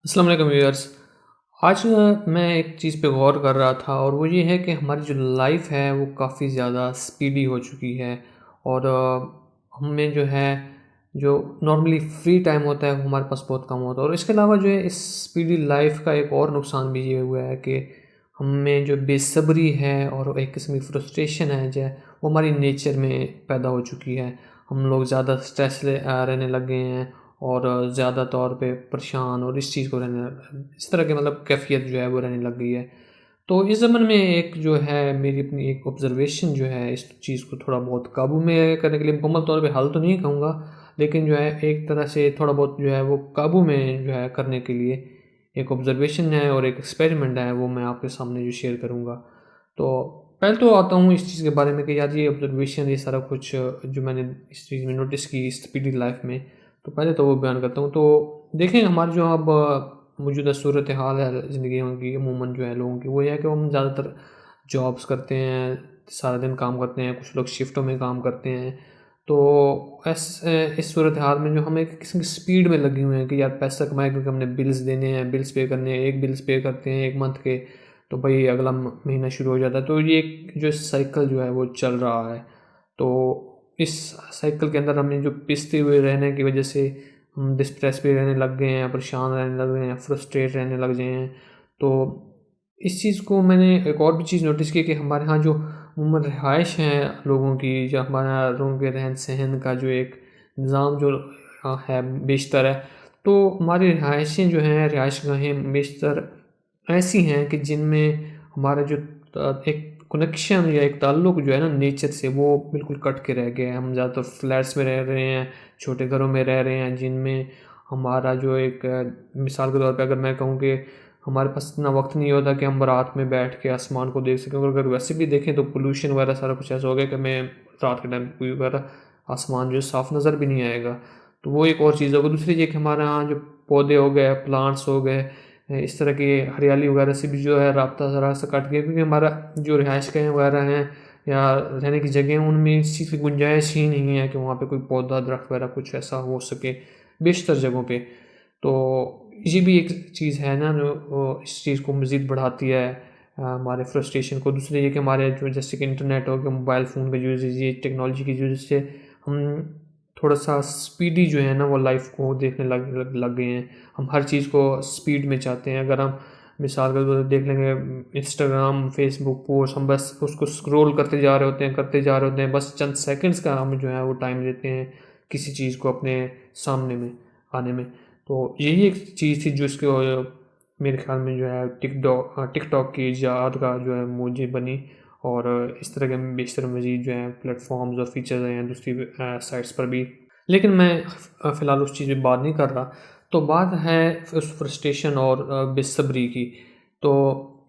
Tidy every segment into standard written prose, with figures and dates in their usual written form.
अस्सलाम वालेकुम व्यूअर्स। आज मैं एक चीज़ पे गौर कर रहा था और वो ये है कि हमारी जो लाइफ है वो काफ़ी ज़्यादा स्पीडी हो चुकी है और हमें जो है जो नॉर्मली फ्री टाइम होता है वो हमारे पास बहुत कम होता है और इसके अलावा जो है इस स्पीडी लाइफ का एक और नुकसान भी ये हुआ है कि हमें जो बेसब्री है और एक किस्म की फ्रस्ट्रेशन है जो है वो हमारी नेचर में पैदा हो चुकी है। हम लोग ज़्यादा स्ट्रेस रहने लग गए हैं और ज़्यादा तौर पे परेशान और इस चीज़ को इस तरह की मतलब कैफ़ियत जो है वो रहने लग गई है। तो इस ज़माने में एक जो है मेरी अपनी एक ऑब्ज़र्वेशन जो है इस चीज़ को थोड़ा बहुत काबू में करने के लिए मुकम्मल तौर पे हल तो नहीं कहूँगा, लेकिन जो है एक तरह से थोड़ा बहुत जो है वो काबू में जो है करने के लिए एक ऑब्ज़र्वेशन है और एक एक्सपेरिमेंट है वो मैं आपके सामने जो शेयर करूँगा। तो पहले तो आता हूँ इस चीज़ के बारे में कि यार ये ऑब्ज़र्वेशन ये सारा कुछ जो मैंने इस चीज़ में नोटिस की इस स्पीडी लाइफ़ में, तो पहले तो वो बयान करता हूँ। तो देखें हमारी जो अब मौजूदा सूरत हाल है ज़िंदगियों की अमूमन जो है लोगों की, वो ये है कि हम ज़्यादातर जॉब्स करते हैं, सारा दिन काम करते हैं, कुछ लोग शिफ्टों में काम करते हैं। तो इस सूरत हाल में जो हम एक किस्म की स्पीड में लगे हुए हैं कि यार पैसा कमाए क्योंकि हमने बिल्स देने हैं, बिल्स पे करने हैं, एक बिल्स पे करते हैं 1 मंथ के, तो भाई अगला महीना शुरू हो जाता है। तो ये एक जो साइकिल जो है वो चल रहा है। तो इस साइकिल के अंदर हमें जो पिसते हुए रहने की वजह से हम डिस्ट्रेस पे रहने लग गए हैं, परेशान रहने लग गए हैं, फ्रस्ट्रेट रहने लग गए हैं। तो इस चीज़ को मैंने एक और भी चीज़ नोटिस की कि हमारे यहाँ जो उम्र रहायश हैं लोगों की, या हमारे यहाँ लोगों के रहन-सहन का जो एक निज़ाम जो है बेशतर है, तो हमारी रिहायशें जो हैं, रिहाइशगाहें बेशतर ऐसी हैं कि जिनमें हमारा जो एक कनेक्शन या एक ताल्लुक जो है ना नेचर से, वो बिल्कुल कट के रह गया है। हम ज़्यादातर फ्लैट्स में रह रहे हैं, छोटे घरों में रह रहे हैं, जिनमें हमारा जो एक मिसाल के तौर पे अगर मैं कहूँ कि हमारे पास इतना वक़्त नहीं होता कि हम रात में बैठ के आसमान को देख सकें, और अगर वैसे भी देखें तो पॉल्यूशन वगैरह सारा कुछ ऐसा हो गया कि हमें रात के टाइम कोई वगैरह आसमान जो है साफ़ नज़र भी नहीं आएगा। तो वो एक और चीज़ होगी। दूसरी ये कि हमारे यहाँ जो पौधे हो गए, प्लांट्स हो गए, इस तरह की हरियाली वगैरह से भी जो है राब्ता ज़रा-सा कट गया, क्योंकि हमारा जो रिहाइशगाहें वगैरह हैं या रहने की जगह हैं, उनमें इस चीज़ की गुंजाइश ही नहीं है कि वहाँ पे कोई पौधा, दरख्त वगैरह कुछ ऐसा हो सके, बेशतर जगहों पे। तो ये भी एक चीज़ है ना जो इस चीज़ को मज़ीद बढ़ाती है, हमारे फ्रस्ट्रेशन को। दूसरी ये कि हमारे जो जैसे कि इंटरनेट हो गया, मोबाइल फ़ोन का यूज़, ये टेक्नोलॉजी की वजह से हम थोड़ा-सा स्पीडी जो है ना वो लाइफ़ को देखने लग गए हैं। हम हर चीज़ को स्पीड में चाहते हैं। अगर हम मिसाल के तौर पे देख लेंगे, इंस्टाग्राम, फ़ेसबुक पोस्ट, हम बस उसको स्क्रॉल करते जा रहे होते हैं, करते जा रहे होते हैं। बस चंद सेकंड्स का हम जो है वो टाइम देते हैं किसी चीज़ को अपने सामने में आने में। तो यही एक चीज़ थी जो इसके मेरे ख़्याल में जो है टिकटॉक की इजाद का जो है मूवज़ बनी, और इस तरह के बेशतर मज़ीद जो है प्लेटफ़ॉर्म्स और फ़ीचर्स हैं दूसरी साइट्स पर भी। लेकिन मैं फ़िलहाल उस चीज़ पे बात नहीं कर रहा। तो बात है उस फ्रस्ट्रेशन और बेसब्री की। तो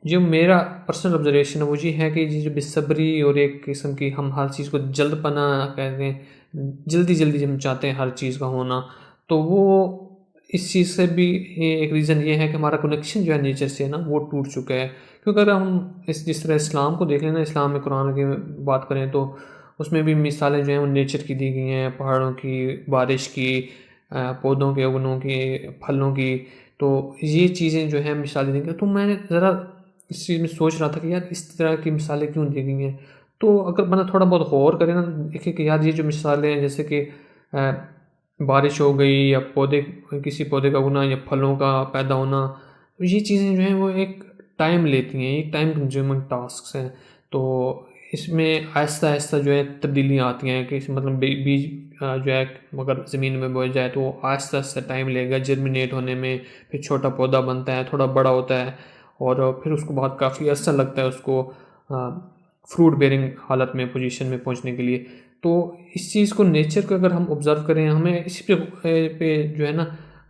जो मेरा पर्सनल ऑब्ज़र्वेशन है वो ये है कि ये जो बेसब्री और एक किस्म की हम हर चीज़ को जल्दपना कहते हैं, जल्दी-जल्दी हम चाहते हैं हर चीज़ का होना, तो वो इस चीज़ से भी ये एक रीज़न ये है कि हमारा कनेक्शन जो है नेचर से ना वो टूट चुका है। क्योंकि अगर हम जिस तरह इस्लाम को देख लें ना, इस्लाम में कुरान की बात करें तो उसमें भी मिसालें जो हैं वो नेचर की दी गई हैं, पहाड़ों की, बारिश की, पौधों के उगने की, फलों की। तो ये चीज़ें जो हैं मिसालें दी गई, तो मैं ज़रा इस चीज़ में सोच रहा था कि यार इस तरह की मिसालें क्यों दी गई हैं? तो अगर बंदा थोड़ा बहुत गौर करे ना, तो देखे कि यार ये जो मिसालें हैं जैसे कि बारिश हो गई या किसी पौधे का उगना या फलों का पैदा होना, ये चीज़ें जो हैं वो एक टाइम लेती हैं, एक टाइम कंज्यूमिंग टास्क्स हैं। तो इसमें आहिस्ता-आहिस्ता जो है तब्दीलियाँ आती हैं कि मतलब बीज जो है अगर ज़मीन में बोया जाए तो आहिस्ता-आहिस्ता टाइम लेगा जर्मिनेट होने में, फिर छोटा पौधा बनता है, थोड़ा बड़ा होता है, और फिर उसको बाद काफ़ी अर्सा लगता है उसको फ्रूट बेयरिंग हालत में, पोजीशन में पहुँचने के लिए। तो इस चीज़ को, नेचर को अगर हम ऑब्ज़र्व करें, हमें इसी पे जो है ना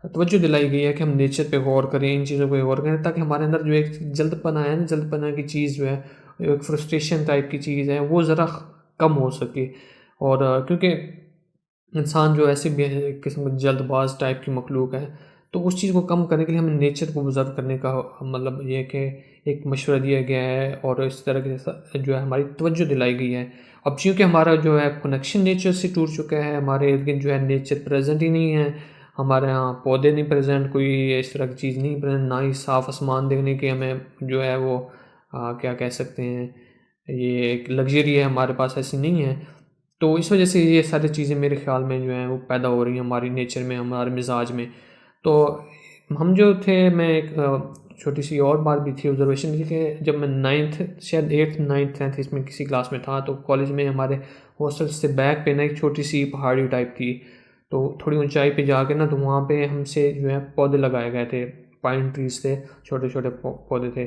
तवज्जो दिलाई गई है कि हम नेचर पे गौर करें, इन चीज़ों पे गौर करें, ताकि हमारे अंदर जो एक जल्दपना है ना, जल्दपना की चीज़ जो है, एक फ्रस्ट्रेशन टाइप की चीज़ है, वो ज़रा कम हो सके। और क्योंकि इंसान जो ऐसे भी है, एक किस्म का जल्दबाज़ टाइप की मखलूक है, तो उस चीज़ को कम करने के लिए हमें नेचर को ऑब्ज़र्व करने का मतलब ये है कि एक मशवरा दिया गया है, और इस तरह के जो है हमारी तवज्जो दिलाई गई है। अब चूँकि हमारा जो है कनेक्शन नेचर से टूट चुका है, हमारे इर्द-गिर्द जो है नेचर प्रेज़ेंट ही नहीं है, हमारे यहाँ पौधे नहीं प्रेजेंट, कोई इस तरह की चीज़ नहीं प्रेजेंट, ना ही साफ़ आसमान देखने की हमें जो है वो क्या कह सकते हैं, ये एक लग्ज़री है हमारे पास, ऐसी नहीं है। तो इस वजह से ये सारी चीज़ें मेरे ख़्याल में जो हैं वो पैदा हो रही हैं हमारी नेचर में, हमारे मिज़ाज में। तो हम जो थे, मैं एक छोटी-सी और बात भी थी, ऑब्ज़र्वेशन थी कि जब मैं 9th शायद 8th 9th 10th इसमें किसी क्लास में था, तो कॉलेज में हमारे हॉस्टल से बैक पे ना एक छोटी-सी पहाड़ी टाइप थी। तो थोड़ी ऊँचाई पे जाके ना, तो वहाँ पे हमसे जो है पौधे लगाए गए थे, पाइन ट्रीज़ थे, छोटे-छोटे पौधे थे।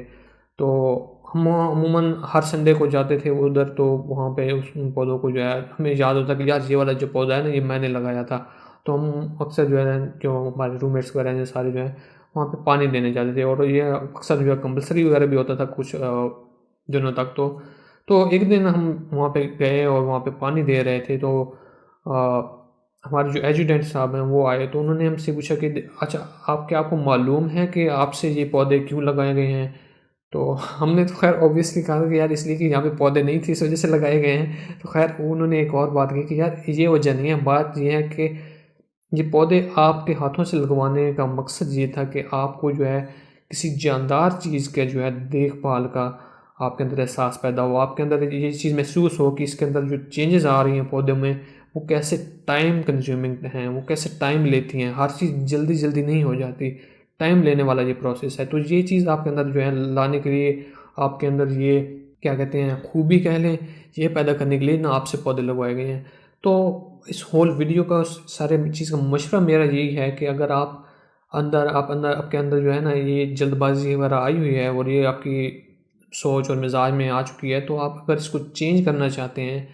तो हम वहाँ अमूमन हर संडे को जाते थे उधर, तो वहाँ पे उन पौधों को जो है हमें याद होता कि यार ये वाला जो पौधा है ना, ये मैंने लगाया था। तो हम अक्सर जो है, जो हमारे रूममेट्स वगैरह हैं सारे जो हैं, वहाँ पे पानी देने जाते थे, और ये अक्सर जो है कंपल्सरी वगैरह भी होता था कुछ दिनों तक। तो एक दिन हम वहाँ पे गए और वहाँ पे पानी दे रहे थे, तो हमारे जो एजुडेंट साहब हैं वो आए, तो उन्होंने हमसे पूछा कि अच्छा, आपको मालूम है कि आपसे ये पौधे क्यों लगाए गए हैं? तो हमने तो ख़ैर ऑब्वियसली कहा कि यार इसलिए कि यहाँ पे पौधे नहीं थे, इस वजह से लगाए गए हैं। तो ख़ैर उन्होंने एक और बात की कि यार ये वजह नहीं है, बात ये है कि ये पौधे आपके हाथों से लगवाने का मकसद ये था कि आपको जो है किसी जानदार चीज़ के जो है देखभाल का आपके अंदर एहसास पैदा हो, आपके अंदर ये चीज़ महसूस हो कि इसके अंदर जो चेंजेस आ रही हैं पौधों में, वो कैसे टाइम कंज्यूमिंग हैं, वो कैसे टाइम लेती हैं, हर चीज़ जल्दी जल्दी नहीं हो जाती, टाइम लेने वाला ये प्रोसेस है। तो ये चीज़ आपके अंदर जो है लाने के लिए, आपके अंदर ये क्या कहते हैं खूबी कह लें, ये पैदा करने के लिए ना आपसे पौधे लगवाए गए हैं। तो इस होल वीडियो का सारे चीज़ का मशवरा मेरा यही है कि अगर आप अंदर आपके अंदर जो है ना ये जल्दबाज़ी वगैरह आई हुई है, और ये आपकी सोच और मिजाज में आ चुकी है, तो आप अगर इसको चेंज करना चाहते हैं,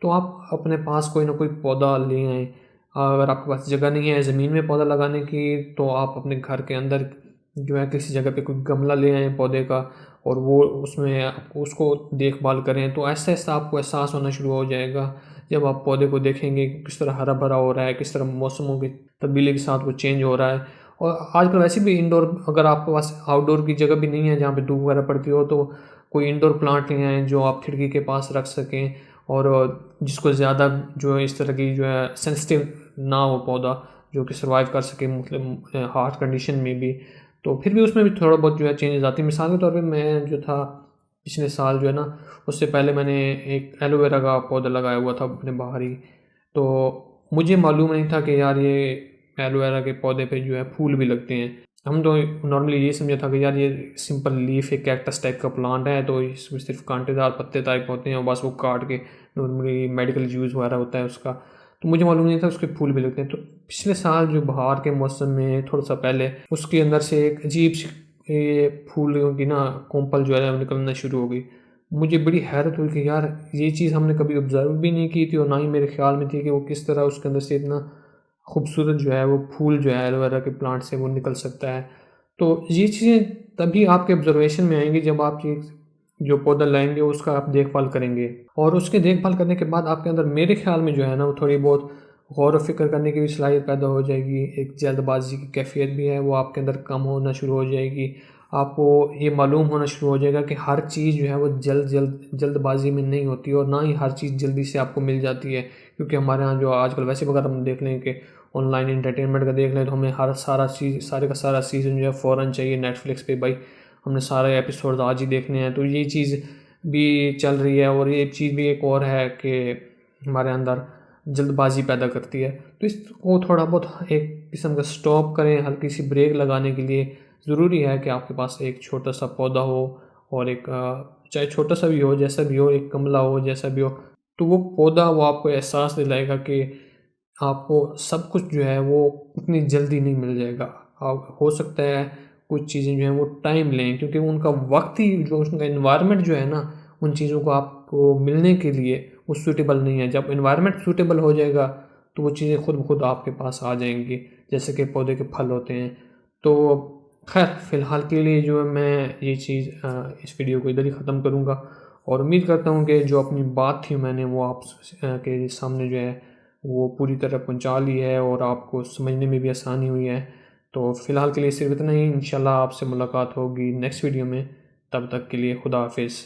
तो आप अपने पास कोई ना कोई पौधा ले आएँ। अगर आपके पास जगह नहीं है ज़मीन में पौधा लगाने की, तो आप अपने घर के अंदर जो है किसी जगह पे कोई गमला ले आएँ पौधे का, और वो उसमें आपको उसको देखभाल करें। तो ऐसा-ऐसा आपको एहसास होना शुरू हो जाएगा, जब आप पौधे को देखेंगे कि किस तरह हरा-भरा हो रहा है, किस तरह मौसमों की तब्दीली के साथ वो चेंज हो रहा है। और आजकल वैसे भी इंडोर, अगर आपके पास आउटडोर की जगह भी नहीं है जहाँ पे धूप वगैरह पड़ती हो, तो कोई इंडोर प्लांट ले आएँ जो आप खिड़की के पास रख सकें, और जिसको ज़्यादा जो है इस तरह की जो है सेंसिटिव ना हो पौधा, जो कि सर्वाइव कर सके मतलब हार्श कंडीशन में भी। तो फिर भी उसमें भी थोड़ा बहुत जो है चेंजेस आती है। मिसाल के तौर पे मैं जो था पिछले साल जो है ना, उससे पहले मैंने एक एलोवेरा का पौधा लगाया हुआ था अपने बाहर ही। तो मुझे मालूम नहीं था कि यार ये एलोवेरा के पौधे पे जो है फूल भी लगते हैं। हम तो नॉर्मली ये समझा था कि यार ये सिंपल लीफ एक कैक्टस टाइप का प्लांट है, तो इसमें सिर्फ कांटेदार पत्ते टाइप होते हैं, और बस वो काट के नॉर्मली मेडिकल यूज़ वगैरह होता है उसका। तो मुझे मालूम नहीं था उसके फूल भी लगते हैं। तो पिछले साल जो बहार के मौसम में थोड़ा सा पहले, उसके अंदर से एक अजीब सी ये फूलों की ना कोंपल जो है वो निकलना शुरू हो गई। मुझे बड़ी हैरत हुई कि यार ये चीज़ हमने कभी ऑब्ज़र्व भी नहीं की थी, और ना ही मेरे ख़्याल में थी कि वो किस तरह उसके अंदर से इतना खूबसूरत जो है वो फूल जो है एलोवेरा के प्लांट से वो निकल सकता है। तो ये चीज़ें तभी आपके ऑब्ज़र्वेशन में आएँगी जब आप ये जो पौधा लाएँगे उसका आप देखभाल करेंगे। और उसके देखभाल करने के बाद आपके अंदर मेरे ख़्याल में जो है ना वो थोड़ी बहुत गौर व फ़िक्र करने की भी सलाहियत पैदा हो जाएगी। एक जल्दबाज़ी की कैफ़ियत भी है वो आपके अंदर कम होना शुरू हो जाएगी। आपको ये मालूम होना शुरू हो जाएगा कि हर चीज़ जो है वो जल्दबाज़ी में नहीं होती, और ना ही हर चीज़ जल्दी से आपको मिल जाती है। क्योंकि हमारे यहाँ जो आजकल वैसे भी अगर हम देख लें कि ऑनलाइन एंटरटेनमेंट का देख लें, तो हमें हर सारे का सारा सीज़न जो है फ़ौरन चाहिए नेटफ्लिक्स पे, भाई हमने सारे एपिसोड आज ही देखने हैं। तो ये चीज़ भी चल रही है, और ये चीज़ भी एक और है कि हमारे अंदर जल्दबाज़ी पैदा करती है। तो इसको थोड़ा बहुत एक किस्म का स्टॉप करें, हल्की सी ब्रेक लगाने के लिए ज़रूरी है कि आपके पास एक छोटा सा पौधा हो, और एक चाहे छोटा सा भी हो, जैसा भी हो, एक गमला हो, जैसा भी हो, तो वो पौधा वो आपको एहसास दिलाएगा कि आपको सब कुछ जो है वो उतनी जल्दी नहीं मिल जाएगा। आप हो सकता है कुछ चीज़ें जो हैं वो टाइम लें, क्योंकि उनका वक्त ही जो उनका एनवायरनमेंट जो है ना, उन चीज़ों को आपको मिलने के लिए वो सूटेबल नहीं है। जब एनवायरनमेंट सूटेबल हो जाएगा, तो वो चीज़ें खुद ब खुद आपके पास आ जाएंगी, जैसे कि पौधे के फल होते हैं। तो खैर फ़िलहाल के लिए जो है मैं ये चीज़ इस वीडियो को इधर ही ख़त्म करूँगा, और उम्मीद करता हूँ कि जो अपनी बात थी मैंने वो आप के सामने जो है वो पूरी तरह पहुँचा ली है, और आपको समझने में भी आसानी हुई है। तो फ़िलहाल के लिए सिर्फ इतना ही। इंशाल्लाह आपसे मुलाकात होगी नेक्स्ट वीडियो में। तब तक के लिए खुदा हाफ़िज़।